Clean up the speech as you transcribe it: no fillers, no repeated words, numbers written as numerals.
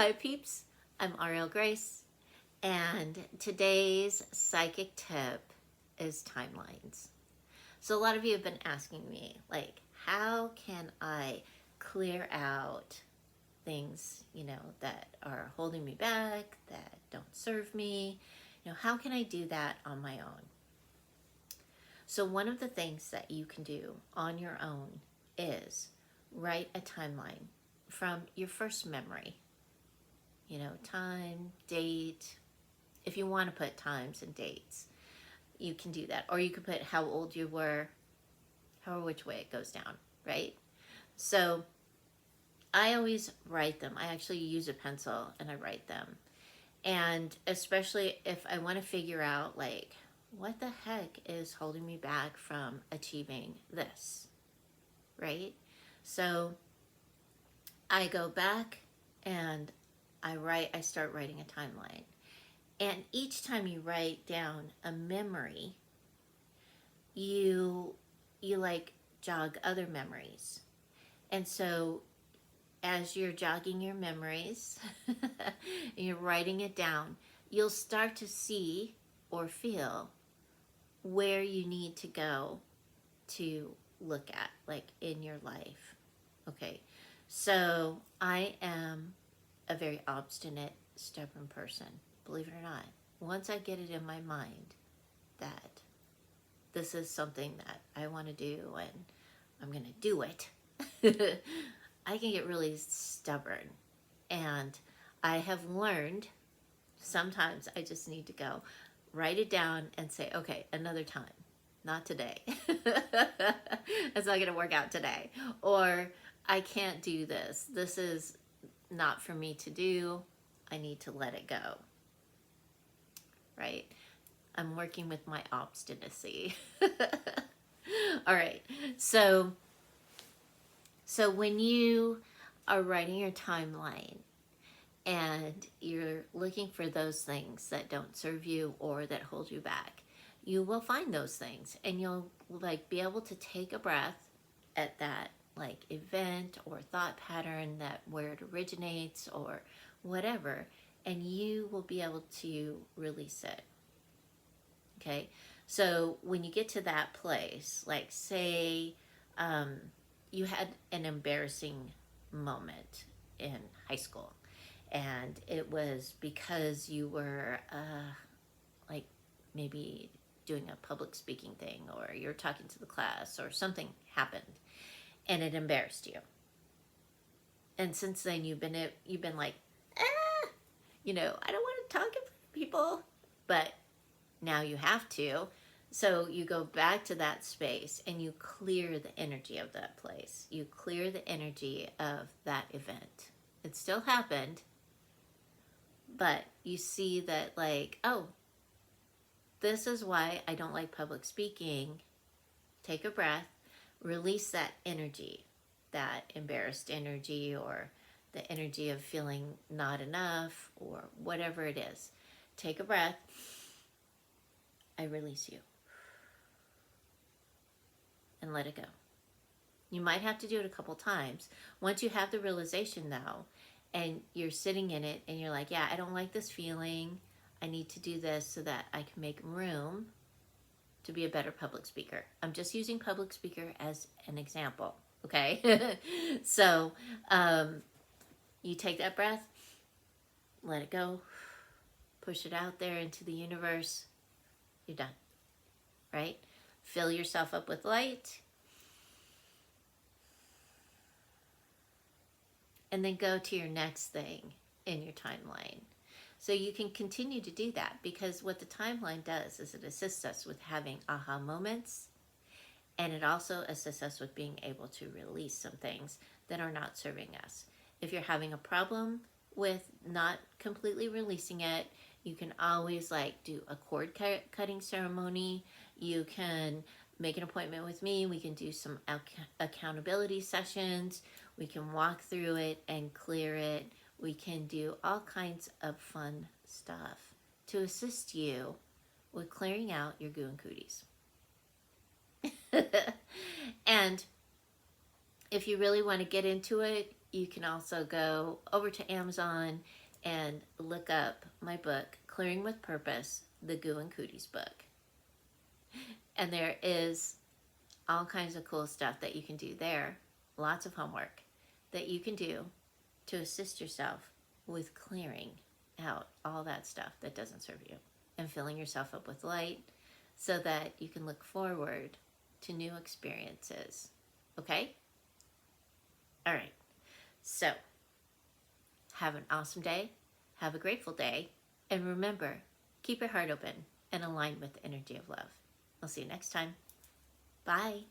Hi peeps, I'm Auriel Grace, and today's psychic tip is timelines. So a lot of you have been asking me, like, how can I clear out things, that are holding me back, that don't serve me? How can I do that on my own? So one of the things that you can do on your own is write a timeline from your first memory. Time, date. If you want to put times and dates, you can do that. Or you could put how old you were, however which way it goes down, right? So I always write them. I actually use a pencil and I write them. And especially if I want to figure out, like, what the heck is holding me back from achieving this, right? So I go back and I start writing a timeline. And each time you write down a memory, you like jog other memories. And so as you're jogging your memories and you're writing it down, you'll start to see or feel where you need to go to look at, like, in your life. Okay, so I am a very obstinate, stubborn person, believe it or not. Once I get it in my mind that this is something that I want to do and I'm going to do it, I can get really stubborn. And I have learned sometimes I just need to go write it down and say, okay, another time, not today. It's not going to work out today. Or I can't do this. This is not for me to do. I need to let it go. Right? I'm working with my obstinacy. All right. So when you are writing your timeline and you're looking for those things that don't serve you or that hold you back, you will find those things and you'll be able to take a breath at that event or thought pattern, that where it originates or whatever, and you will be able to release it. Okay, so when you get to that place, like say you had an embarrassing moment in high school, and it was because you were maybe doing a public speaking thing, or you're talking to the class, or something happened and it embarrassed you. And since then you've been like, I don't want to talk in front of people, but now you have to. So you go back to that space and you clear the energy of that place. You clear the energy of that event. It still happened, but you see that, oh, this is why I don't like public speaking. Take a breath, release that energy, that embarrassed energy, or the energy of feeling not enough, or whatever it is. Take a breath. I release you. And let it go. You might have to do it a couple times. Once you have the realization, though, and you're sitting in it and you're like, yeah, I don't like this feeling. I need to do this so that I can make room to be a better public speaker. I'm just using public speaker as an example, okay? So you take that breath, let it go, push it out there into the universe. You're done, right? Fill yourself up with light, and then go to your next thing in your timeline. So you can continue to do that, because what the timeline does is it assists us with having aha moments, and it also assists us with being able to release some things that are not serving us. If you're having a problem with not completely releasing it, you can always do a cord cutting ceremony. You can make an appointment with me. We can do some accountability sessions. We can walk through it and clear it. We can do all kinds of fun stuff to assist you with clearing out your goo and cooties. And if you really want to get into it, you can also go over to Amazon and look up my book, Clearing with Purpose, the Goo and Cooties book. And there is all kinds of cool stuff that you can do there. Lots of homework that you can do to assist yourself with clearing out all that stuff that doesn't serve you and filling yourself up with light so that you can look forward to new experiences. Okay? All right. So, have an awesome day. Have a grateful day. And remember, keep your heart open and aligned with the energy of love. I'll see you next time. Bye.